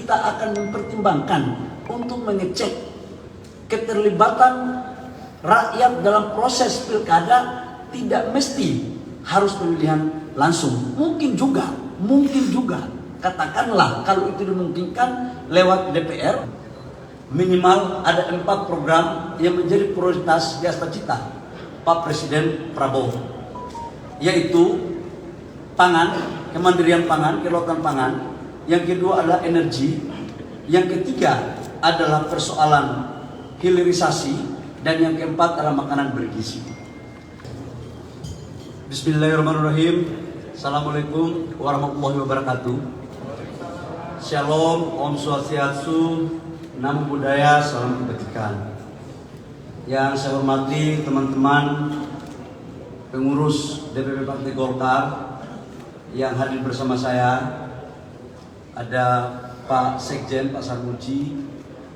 kita akan mempertimbangkan untuk mengecek keterlibatan rakyat dalam proses pilkada. Tidak mesti harus pemilihan langsung, mungkin juga katakanlah kalau itu dimungkinkan lewat DPR, minimal ada 4 program yang menjadi prioritas di atas cita Pak Presiden Prabowo, yaitu pangan, kemandirian pangan, kedaulatan pangan. Yang kedua adalah energi. Yang ketiga adalah persoalan hilirisasi. Dan yang keempat adalah makanan bergizi. Bismillahirrahmanirrahim. Assalamualaikum warahmatullahi wabarakatuh. Shalom, Om Swastiastu, Namo Buddhaya, salam kebajikan. Yang saya hormati teman-teman pengurus DPP Partai Golkar yang hadir bersama saya. Ada Pak Sekjen, Pak Sarmuji,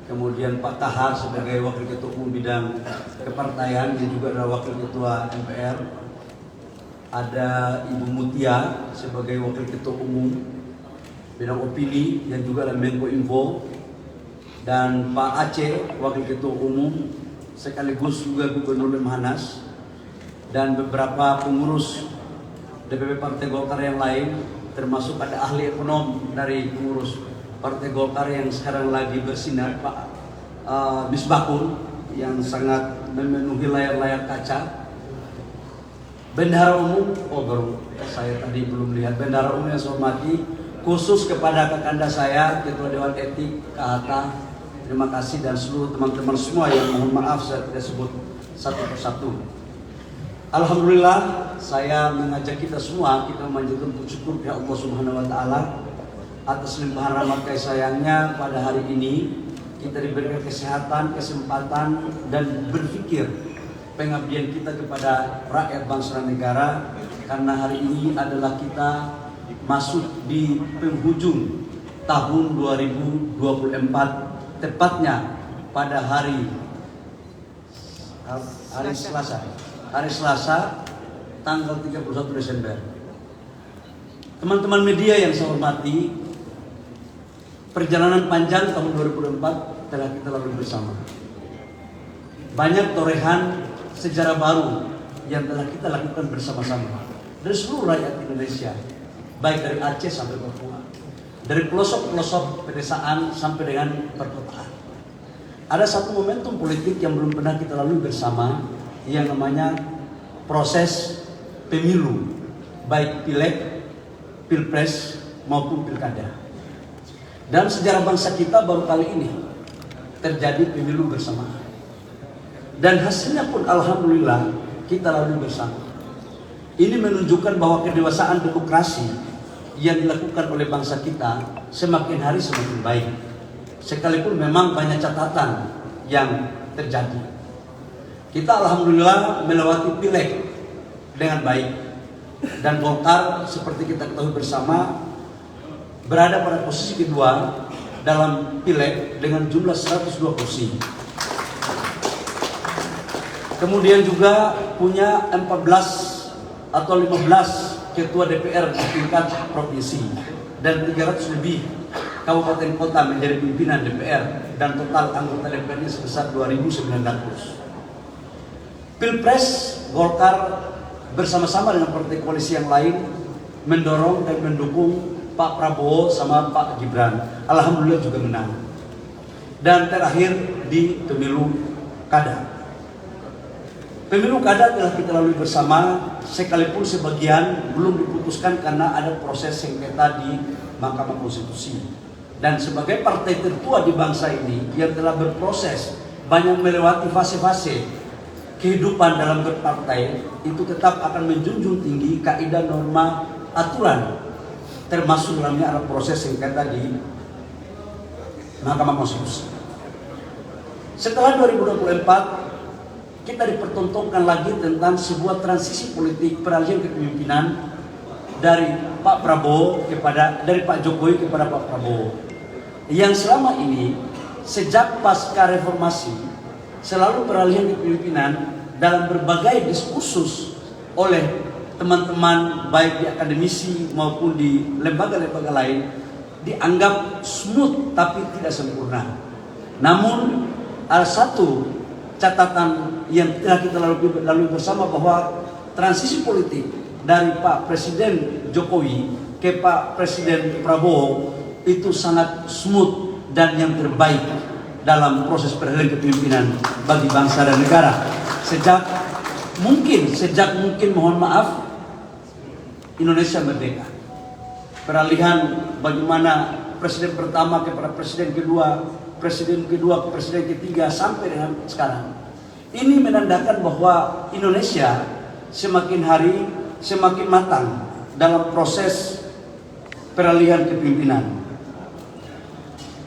kemudian Pak Tahar sebagai Wakil Ketua Umum Bidang Kepartaian yang juga adalah Wakil Ketua MPR. Ada Ibu Mutia sebagai Wakil Ketua Umum Bidang Opini yang juga adalah Menko Info. Dan Pak Aceh, Wakil Ketua Umum sekaligus juga Gubernur Lemhanas. Dan beberapa pengurus DPP Partai Golkar yang lain, termasuk ada ahli ekonom dari pengurus Partai Golkar yang sekarang lagi bersinar, Pak Misbahun, yang sangat memenuhi layar-layar kaca. Bendahara Umum, baru saya tadi belum lihat. Bendahara Umum yang saya hormati, khusus kepada kakanda saya, Ketua Dewan Etik, Kak Hatta, terima kasih, dan seluruh teman-teman semua yang mohon maaf saya tidak sebut satu persatu. Alhamdulillah, saya mengajak kita semua, kita memanjatkan syukur kepada Allah Subhanahu Wa Taala atas limpahan rahmat kasih sayangnya pada hari ini. Kita diberikan kesehatan, kesempatan, dan berpikir pengabdian kita kepada rakyat bangsa dan negara, karena hari ini adalah kita masuk di penghujung tahun 2024, tepatnya pada hari Selasa tanggal 31 Desember. Teman-teman media yang saya hormati, perjalanan panjang tahun 2024 telah kita lalui bersama. Banyak torehan sejarah baru yang telah kita lakukan bersama-sama dari seluruh rakyat Indonesia, baik dari Aceh sampai Papua, dari pelosok-pelosok pedesaan sampai dengan perkotaan. Ada satu momentum politik yang belum pernah kita lalui bersama, yang namanya proses pemilu, baik pileg, pilpres maupun pilkada. Dalam sejarah bangsa kita baru kali ini terjadi pemilu bersama. Dan hasilnya pun alhamdulillah kita lalui bersama. Ini menunjukkan bahwa kedewasaan demokrasi yang dilakukan oleh bangsa kita semakin hari semakin baik. Sekalipun memang banyak catatan yang terjadi. Kita alhamdulillah melewati pileg dengan baik. Dan Golkar seperti kita ketahui bersama berada pada posisi kedua dalam pileg dengan jumlah 102 kursi. Kemudian juga punya 14 atau 15 ketua DPR di tingkat provinsi dan 300 lebih kabupaten kota menjadi pimpinan DPR, dan total anggota DPR-nya sebesar 2.900. Pilpres, Golkar bersama-sama dengan partai koalisi yang lain mendorong dan mendukung Pak Prabowo sama Pak Gibran. Alhamdulillah juga menang. Dan terakhir di pemilu kada. Pemilu kada telah kita lalui bersama, sekalipun sebagian belum diputuskan karena ada proses sengketa di Mahkamah Konstitusi. Dan sebagai partai tertua di bangsa ini yang telah berproses banyak melewati fase-fase kehidupan dalam berpartai, itu tetap akan menjunjung tinggi kaidah, norma, aturan, termasuk dalamnya ada proses sengketa di Mahkamah Konstitusi. Setelah 2024 kita dipertontonkan lagi tentang sebuah transisi politik peralihan kepemimpinan dari Pak Jokowi kepada Pak Prabowo, yang selama ini sejak pasca reformasi selalu peralihan kepemimpinan dalam berbagai diskursus oleh teman-teman baik di akademisi maupun di lembaga-lembaga lain dianggap smooth tapi tidak sempurna. Namun ada satu catatan yang telah kita lalui bersama, bahwa transisi politik dari Pak Presiden Jokowi ke Pak Presiden Prabowo itu sangat smooth dan yang terbaik dalam proses peralihan kepemimpinan bagi bangsa dan negara. Sejak mungkin mohon maaf, Indonesia merdeka. Peralihan bagaimana presiden pertama kepada presiden kedua ke presiden ketiga sampai dengan sekarang. Ini menandakan bahwa Indonesia semakin hari semakin matang dalam proses peralihan kepemimpinan.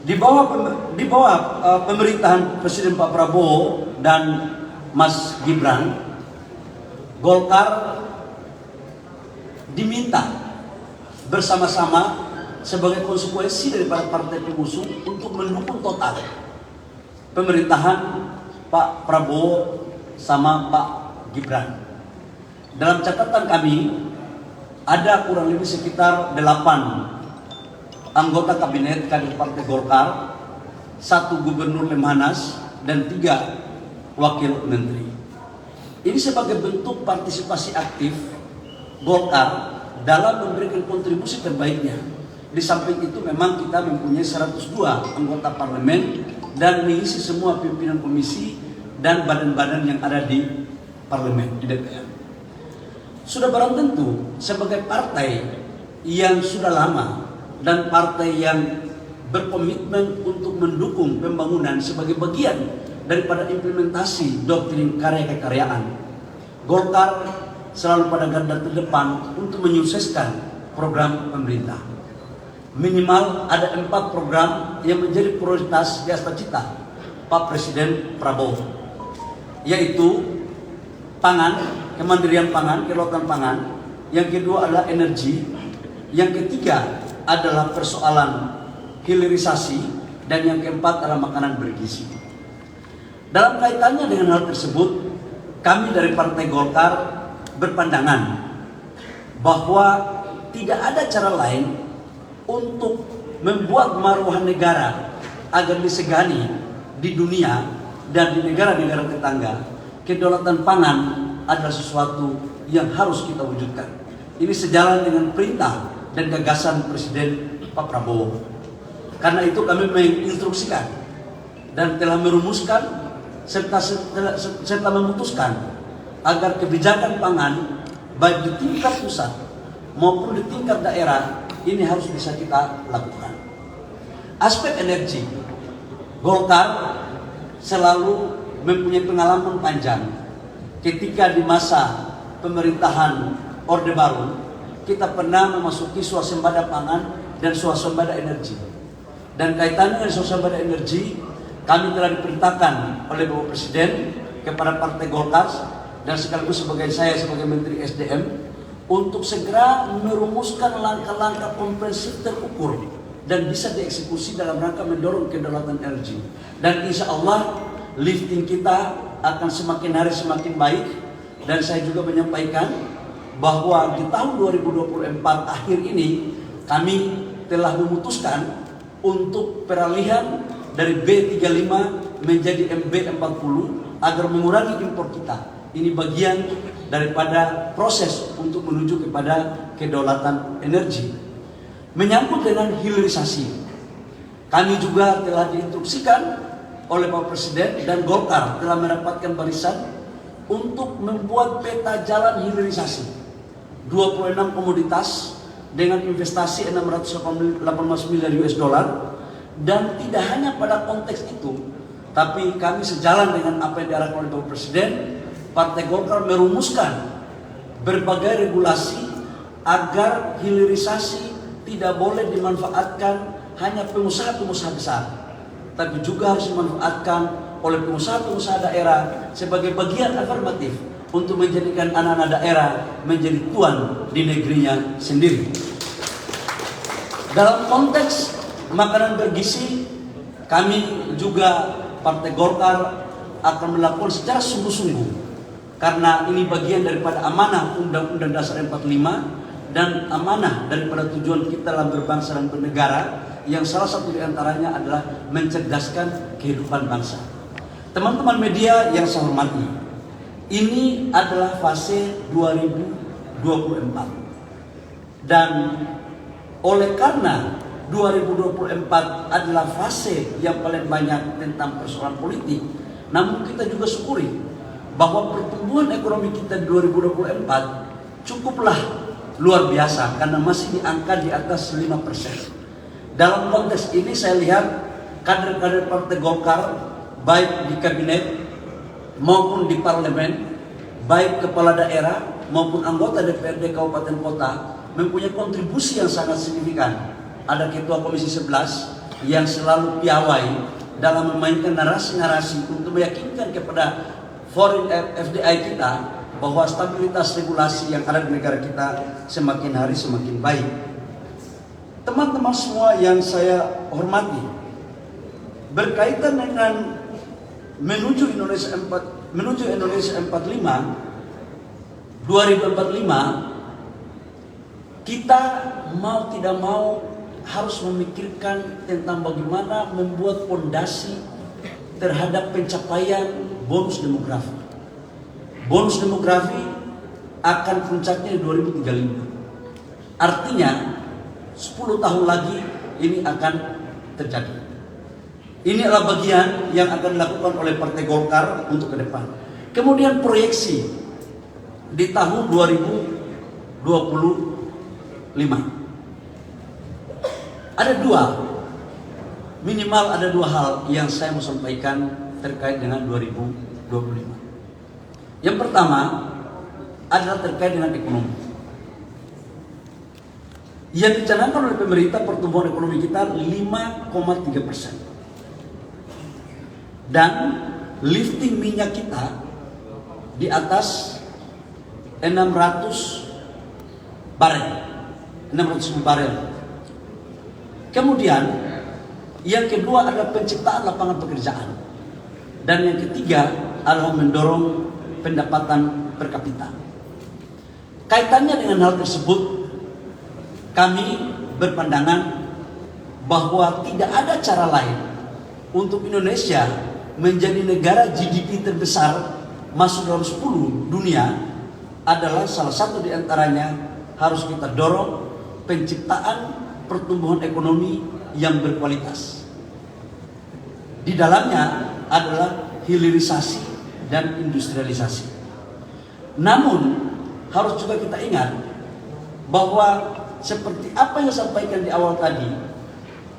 Di bawah pemerintahan Presiden Pak Prabowo dan Mas Gibran, Golkar diminta bersama-sama sebagai konsekuensi daripada partai pengusung untuk mendukung total pemerintahan Pak Prabowo sama Pak Gibran. Dalam catatan kami ada kurang lebih sekitar 8 anggota kabinet kader Partai Golkar, 1 gubernur Lemhanas, dan 3 wakil menteri. Ini sebagai bentuk partisipasi aktif Golkar dalam memberikan kontribusi terbaiknya. Di samping itu memang kita mempunyai 102 anggota parlemen dan mengisi semua pimpinan komisi dan badan-badan yang ada di parlemen, di DPR. Sudah barang tentu sebagai partai yang sudah lama dan partai yang berkomitmen untuk mendukung pembangunan sebagai bagian daripada implementasi doktrin karya kekaryaan, Golkar selalu pada garda terdepan untuk menyukseskan program pemerintah. Minimal ada 4 program yang menjadi prioritas di atas cita Pak Presiden Prabowo, yaitu pangan, kemandirian pangan, kedaulatan pangan. Yang kedua adalah energi. Yang ketiga adalah persoalan hilirisasi, dan yang keempat adalah makanan bergizi. Dalam kaitannya dengan hal tersebut, kami dari Partai Golkar berpandangan bahwa tidak ada cara lain untuk membuat maruah negara agar disegani di dunia dan di negara-negara tetangga. Kedaulatan pangan adalah sesuatu yang harus kita wujudkan. Ini sejalan dengan perintah dan gagasan Presiden Pak Prabowo. Karena itu kami menginstruksikan dan telah merumuskan serta memutuskan agar kebijakan pangan baik di tingkat pusat maupun di tingkat daerah ini harus bisa kita lakukan. Aspek energi, Golkar selalu mempunyai pengalaman panjang. Ketika di masa pemerintahan Orde Baru, kita pernah memasuki swasembada pangan dan swasembada energi. Dan kaitannya dengan swasembada energi, kami telah diperintahkan oleh Bapak Presiden kepada Partai Golkar dan sekaligus sebagai saya sebagai Menteri SDM untuk segera merumuskan langkah-langkah komprehensif terukur dan bisa dieksekusi dalam rangka mendorong kedaulatan energi. Dan insya Allah lifting kita akan semakin hari semakin baik. Dan saya juga menyampaikan bahwa di tahun 2024 akhir ini kami telah memutuskan untuk peralihan dari B35 menjadi MB40 agar mengurangi impor kita. Ini bagian daripada proses untuk menuju kepada kedaulatan energi. Menyangkut dengan hilirisasi, kami juga telah diinstruksikan oleh Pak Presiden dan Golkar telah mendapatkan barisan untuk membuat peta jalan hilirisasi 26 komoditas dengan investasi 618 miliar US dollar. Dan tidak hanya pada konteks itu, tapi kami sejalan dengan apa yang diarahkan oleh Bapak Presiden, Partai Golkar merumuskan berbagai regulasi agar hilirisasi tidak boleh dimanfaatkan hanya pengusaha-pengusaha besar, tapi juga harus dimanfaatkan oleh pengusaha-pengusaha daerah sebagai bagian afirmatif untuk menjadikan anak-anak daerah menjadi tuan di negerinya sendiri. Dalam konteks makanan bergizi, kami juga Partai Golkar akan melakukan secara sungguh-sungguh, karena ini bagian daripada amanah Undang-Undang Dasar 45 dan amanah daripada tujuan kita dalam berbangsa dan bernegara, yang salah satu di antaranya adalah mencerdaskan kehidupan bangsa. Teman-teman media yang saya hormati, ini adalah fase 2024. Dan oleh karena 2024 adalah fase yang paling banyak tentang persoalan politik, namun kita juga syukuri bahwa pertumbuhan ekonomi kita di 2024 cukuplah luar biasa karena masih diangkat di atas 5%. Dalam konteks ini saya lihat kader-kader Partai Golkar baik di kabinet maupun di parlemen, baik kepala daerah maupun anggota DPRD kabupaten kota mempunyai kontribusi yang sangat signifikan. Ada Ketua Komisi 11 yang selalu piawai dalam memainkan narasi-narasi untuk meyakinkan kepada foreign FDI kita bahwa stabilitas regulasi yang ada di negara kita semakin hari semakin baik. Teman-teman semua yang saya hormati, berkaitan dengan menuju Indonesia 2045, kita mau tidak mau harus memikirkan tentang bagaimana membuat fondasi terhadap pencapaian bonus demografi. Bonus demografi akan puncaknya di 2035. Artinya 10 tahun lagi ini akan terjadi. Ini adalah bagian yang akan dilakukan oleh Partai Golkar untuk ke depan. Kemudian proyeksi di tahun 2025. Minimal ada dua hal yang saya mau sampaikan terkait dengan 2025. Yang pertama adalah terkait dengan ekonomi. Yang dicanangkan oleh pemerintah pertumbuhan ekonomi kita 5,3%. Dan lifting minyak kita di atas 600 barel. Kemudian yang kedua adalah penciptaan lapangan pekerjaan. Dan yang ketiga adalah mendorong pendapatan per kapita. Kaitannya dengan hal tersebut, kami berpandangan bahwa tidak ada cara lain untuk Indonesia menjadi negara GDP terbesar masuk dalam 10 dunia adalah salah satu di antaranya harus kita dorong penciptaan pertumbuhan ekonomi yang berkualitas. Di dalamnya adalah hilirisasi dan industrialisasi. Namun harus juga kita ingat bahwa seperti apa yang saya sampaikan di awal tadi,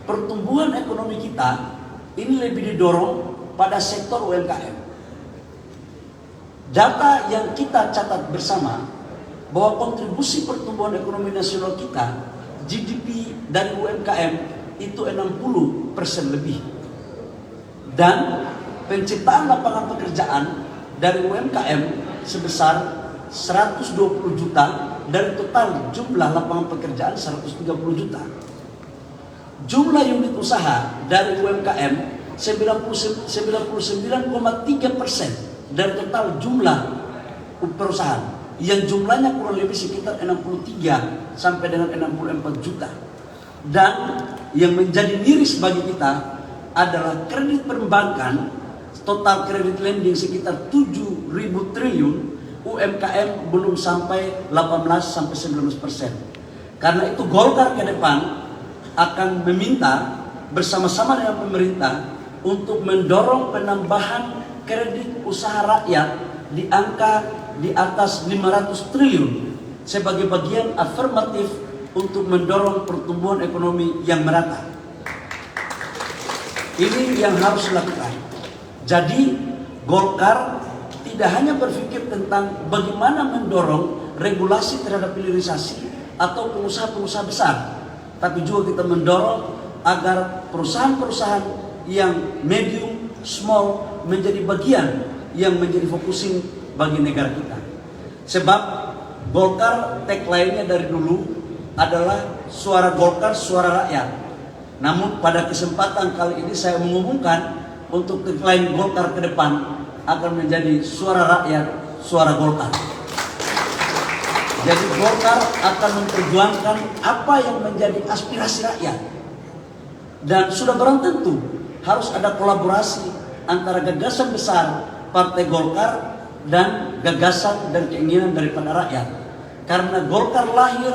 pertumbuhan ekonomi kita ini lebih didorong pada sektor UMKM. Data yang kita catat bersama bahwa kontribusi pertumbuhan ekonomi nasional kita, GDP dari UMKM itu 60% lebih. Dan penciptaan lapangan pekerjaan dari UMKM sebesar 120 juta dari total jumlah lapangan pekerjaan 130 juta. Jumlah unit usaha dari UMKM 99,3% dari total jumlah perusahaan yang jumlahnya kurang lebih sekitar 63 sampai dengan 64 juta. Dan yang menjadi miris bagi kita adalah kredit perbankan, total kredit lending sekitar 7.000 triliun, UMKM belum sampai 18-19%. Karena itu Golkar ke depan akan meminta bersama-sama dengan pemerintah untuk mendorong penambahan kredit usaha rakyat di angka di atas 500 triliun sebagai bagian afirmatif untuk mendorong pertumbuhan ekonomi yang merata. Ini yang harus dilakukan. Jadi Golkar tidak hanya berpikir tentang bagaimana mendorong regulasi terhadap hilirisasi atau pengusaha-pengusaha besar, tapi juga kita mendorong agar perusahaan-perusahaan yang medium, small menjadi bagian yang menjadi focusing bagi negara kita. Sebab Golkar tagline-nya dari dulu adalah suara Golkar, suara rakyat. Namun pada kesempatan kali ini saya mengumumkan untuk tagline Golkar ke depan akan menjadi suara rakyat, suara Golkar. Jadi Golkar akan memperjuangkan apa yang menjadi aspirasi rakyat. Dan sudah barang tentu harus ada kolaborasi antara gagasan besar Partai Golkar dan gagasan dan keinginan daripada rakyat. Karena Golkar lahir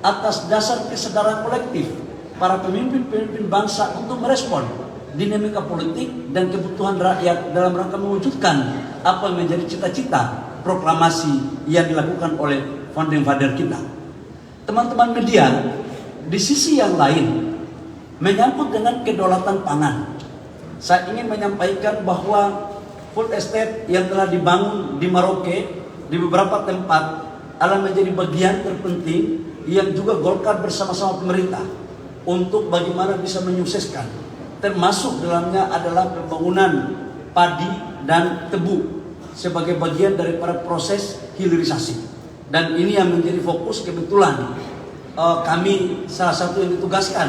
atas dasar kesadaran kolektif para pemimpin-pemimpin bangsa untuk merespon dinamika politik dan kebutuhan rakyat dalam rangka mewujudkan apa yang menjadi cita-cita proklamasi yang dilakukan oleh founding father kita. Teman-teman media, di sisi yang lain menyangkut dengan kedaulatan pangan, saya ingin menyampaikan bahwa food estate yang telah dibangun di Merauke di beberapa tempat adalah menjadi bagian terpenting yang juga Golkar bersama-sama pemerintah untuk bagaimana bisa menyukseskan, termasuk dalamnya adalah pembangunan padi dan tebu sebagai bagian daripada proses hilirisasi. Dan ini yang menjadi fokus. Kebetulan kami salah satu yang ditugaskan,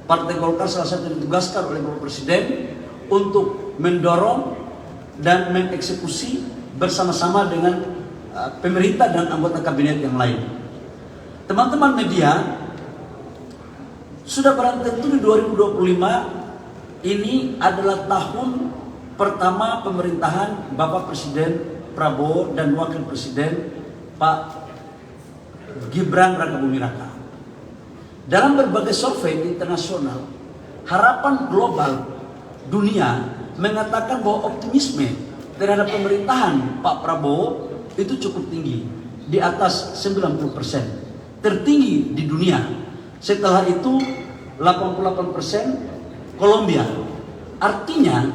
Partai Golkar salah satu yang ditugaskan oleh Bapak Presiden untuk mendorong dan mengeksekusi bersama-sama dengan pemerintah dan anggota kabinet yang lain. Teman-teman media, sudah barang tentu di 2025 ini adalah tahun pertama pemerintahan Bapak Presiden Prabowo dan Wakil Presiden Pak Gibran Rakabuming Raka. Dalam berbagai survei internasional, harapan global dunia mengatakan bahwa optimisme terhadap pemerintahan Pak Prabowo itu cukup tinggi, di atas 90%, tertinggi di dunia. Setelah itu 88% Kolombia. Artinya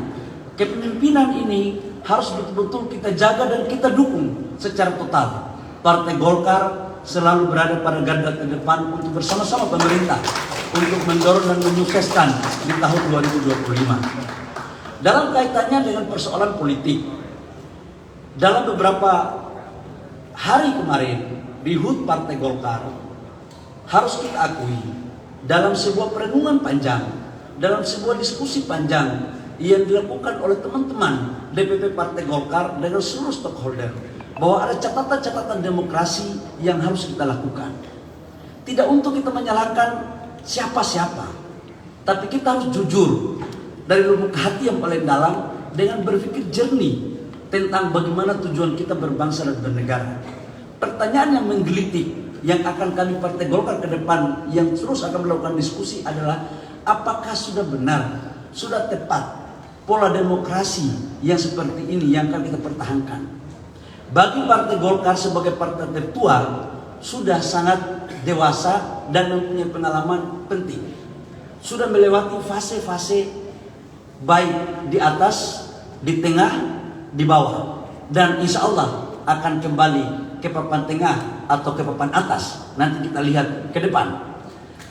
kepemimpinan ini harus betul-betul kita jaga dan kita dukung secara total. Partai Golkar selalu berada pada garda terdepan untuk bersama-sama pemerintah untuk mendorong dan menyukseskan di tahun 2025. Dalam kaitannya dengan persoalan politik, dalam beberapa hari kemarin di HUT Partai Golkar, harus kita akui dalam sebuah perenungan panjang, dalam sebuah diskusi panjang yang dilakukan oleh teman-teman DPP Partai Golkar dengan seluruh stakeholder, bahwa ada catatan-catatan demokrasi yang harus kita lakukan. Tidak untuk kita menyalahkan siapa-siapa, tapi kita harus jujur dari lubuk hati yang paling dalam dengan berpikir jernih tentang bagaimana tujuan kita berbangsa dan bernegara. Pertanyaan yang menggelitik yang akan kami Partai Golkar ke depan yang terus akan melakukan diskusi adalah, apakah sudah benar, sudah tepat pola demokrasi yang seperti ini yang akan kita pertahankan. Bagi Partai Golkar sebagai partai tertua sudah sangat dewasa dan mempunyai pengalaman penting. Sudah melewati fase-fase baik di atas, di tengah, di bawah. Dan insya Allah akan kembali ke papan tengah atau ke papan atas. Nanti kita lihat ke depan.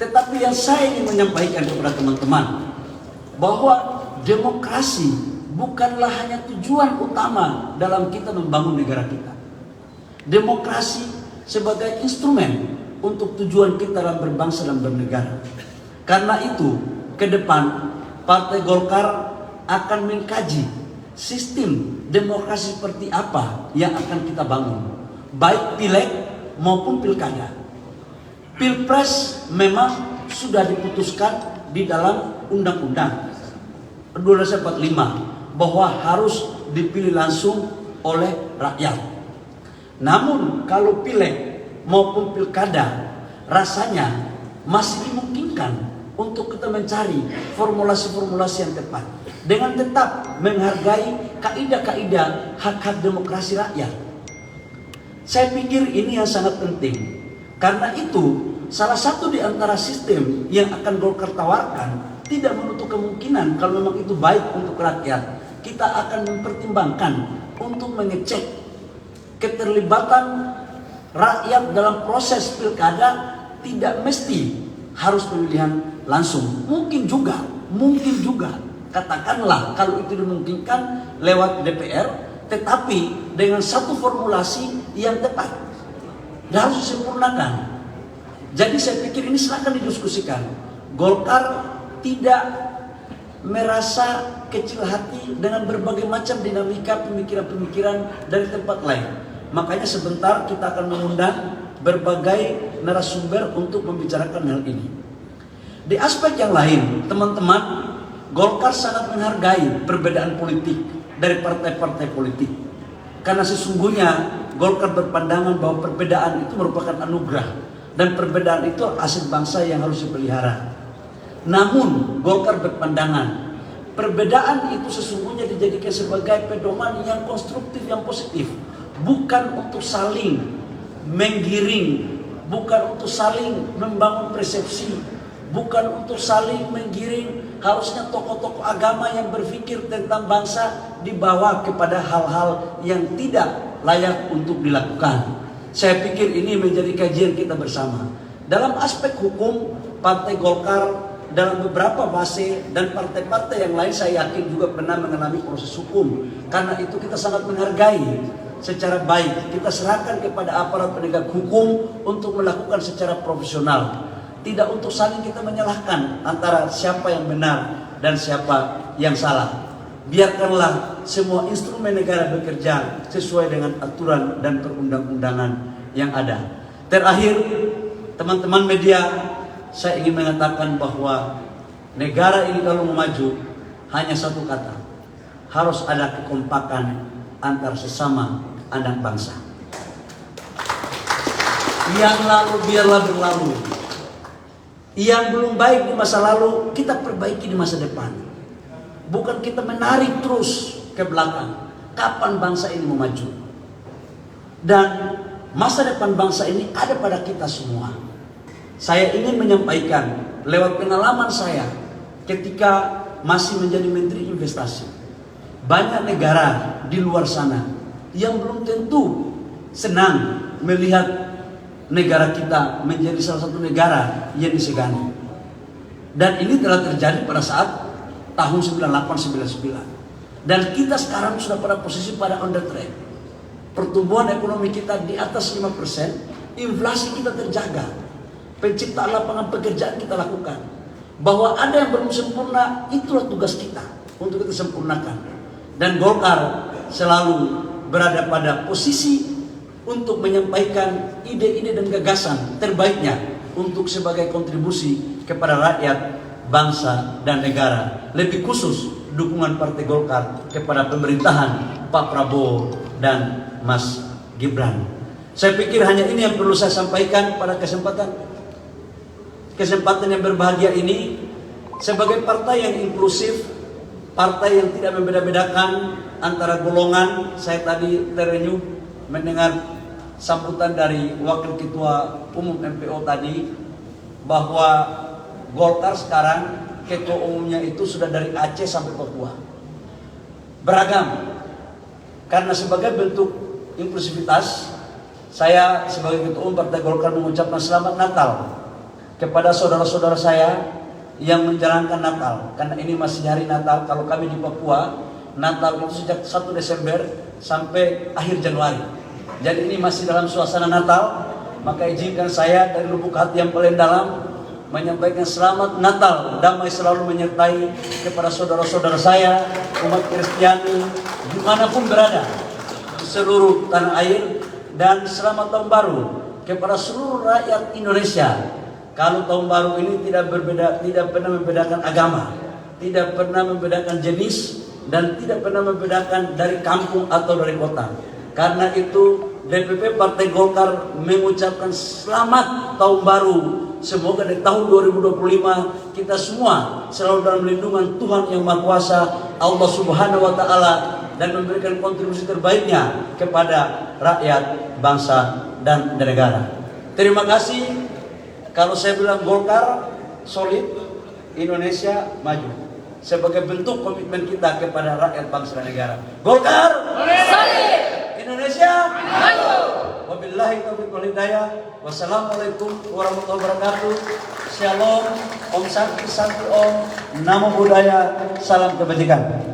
Tetapi yang saya ingin menyampaikan kepada teman-teman, bahwa demokrasi bukanlah hanya tujuan utama dalam kita membangun negara kita. Demokrasi sebagai instrumen untuk tujuan kita dalam berbangsa dan bernegara. Karena itu, ke depan Partai Golkar akan mengkaji sistem demokrasi seperti apa yang akan kita bangun, baik pileg maupun pilkada. Pilpres memang sudah diputuskan di dalam undang-undang 1245 bahwa harus dipilih langsung oleh rakyat. Namun kalau pileg maupun pilkada rasanya masih dimungkinkan untuk kita mencari formulasi-formulasi yang tepat dengan tetap menghargai kaidah-kaidah hak-hak demokrasi rakyat. Saya pikir ini yang sangat penting. Karena itu salah satu di antara sistem yang akan Golkar tawarkan tidak menutup kemungkinan kalau memang itu baik untuk rakyat, kita akan mempertimbangkan untuk mengecek keterlibatan rakyat dalam proses pilkada. Tidak mesti harus pemilihan langsung. Mungkin juga katakanlah kalau itu dimungkinkan lewat DPR, tetapi dengan satu formulasi yang tepat dan harus disempurnakan. Jadi saya pikir ini silakan didiskusikan. Golkar tidak merasa kecil hati dengan berbagai macam dinamika pemikiran-pemikiran dari tempat lain. Makanya sebentar kita akan mengundang berbagai narasumber untuk membicarakan hal ini. Di aspek yang lain, teman-teman, Golkar sangat menghargai perbedaan politik dari partai-partai politik. Karena sesungguhnya Golkar berpandangan bahwa perbedaan itu merupakan anugerah dan perbedaan itu aset bangsa yang harus dipelihara. Namun Golkar berpandangan perbedaan itu sesungguhnya dijadikan sebagai pedoman yang konstruktif, yang positif, bukan untuk saling menggiring, bukan untuk saling membangun persepsi, bukan untuk saling menggiring. Harusnya tokoh-tokoh agama yang berpikir tentang bangsa dibawa kepada hal-hal yang tidak layak untuk dilakukan. Saya pikir ini menjadi kajian kita bersama. Dalam aspek hukum, Partai Golkar dalam beberapa fase dan partai-partai yang lain saya yakin juga pernah mengalami proses hukum. Karena itu kita sangat menghargai secara baik. Kita serahkan kepada aparat penegak hukum untuk melakukan secara profesional. Tidak untuk saling kita menyalahkan antara siapa yang benar dan siapa yang salah. Biarkanlah semua instrumen negara bekerja sesuai dengan aturan dan perundang-undangan yang ada. Terakhir, teman-teman media, saya ingin mengatakan bahwa negara ini kalau mau maju hanya satu kata, harus ada kekompakan antar sesama anak bangsa. Yang lalu biarlah berlalu. Yang belum baik di masa lalu kita perbaiki di masa depan. Bukan kita menarik terus ke belakang. Kapan bangsa ini mau maju? Dan masa depan bangsa ini ada pada kita semua. Saya ingin menyampaikan lewat pengalaman saya ketika masih menjadi Menteri Investasi. Banyak negara di luar sana yang belum tentu senang melihat negara kita menjadi salah satu negara yang disegani. Dan ini telah terjadi pada saat tahun 98-99. Dan kita sekarang sudah pada posisi pada on the track. Pertumbuhan ekonomi kita di atas 5%, inflasi kita terjaga. Penciptaan lapangan pekerjaan kita lakukan. Bahwa ada yang belum sempurna, itulah tugas kita untuk kita sempurnakan. Dan Golkar selalu berada pada posisi untuk menyampaikan ide-ide dan gagasan terbaiknya untuk sebagai kontribusi kepada rakyat, bangsa, dan negara. Lebih khusus dukungan Partai Golkar kepada pemerintahan Pak Prabowo dan Mas Gibran. Saya pikir hanya ini yang perlu saya sampaikan pada kesempatan yang berbahagia ini. Sebagai partai yang inklusif, partai yang tidak membeda-bedakan antara golongan, saya tadi terenyuh mendengar sambutan dari Wakil Ketua Umum MPO tadi bahwa Golkar sekarang ketua umumnya itu sudah dari Aceh sampai Papua. Beragam. Karena sebagai bentuk inklusivitas, saya sebagai ketua umum Partai Golkar mengucapkan selamat Natal kepada saudara-saudara saya yang menjalankan Natal. Karena ini masih hari Natal. Kalau kami di Papua, Natal itu sejak 1 Desember sampai akhir Januari. Jadi ini masih dalam suasana Natal. Maka izinkan saya dari lubuk hati yang paling dalam menyampaikan selamat Natal, damai selalu menyertai kepada saudara-saudara saya umat Kristiani dimanapun berada di seluruh tanah air, dan selamat tahun baru kepada seluruh rakyat Indonesia. Kalau tahun baru ini tidak pernah membedakan agama, tidak pernah membedakan jenis, dan tidak pernah membedakan dari kampung atau dari kota. Karena itu DPP Partai Golkar mengucapkan selamat tahun baru. Semoga di tahun 2025 kita semua selalu dalam lindungan Tuhan Yang Maha Kuasa, Allah Subhanahu wa Ta'ala, dan memberikan kontribusi terbaiknya kepada rakyat, bangsa, dan negara. Terima kasih. Kalau saya bilang Golkar solid, Indonesia maju. Sebagai bentuk komitmen kita kepada rakyat, bangsa, dan negara. Golkar solid, Indonesia maju. Wabillahi taufiq wal hidayah. Wassalamualaikum warahmatullahi wabarakatuh. Shalom, Om Santi Santi Om, Namo Buddhaya, salam kebajikan.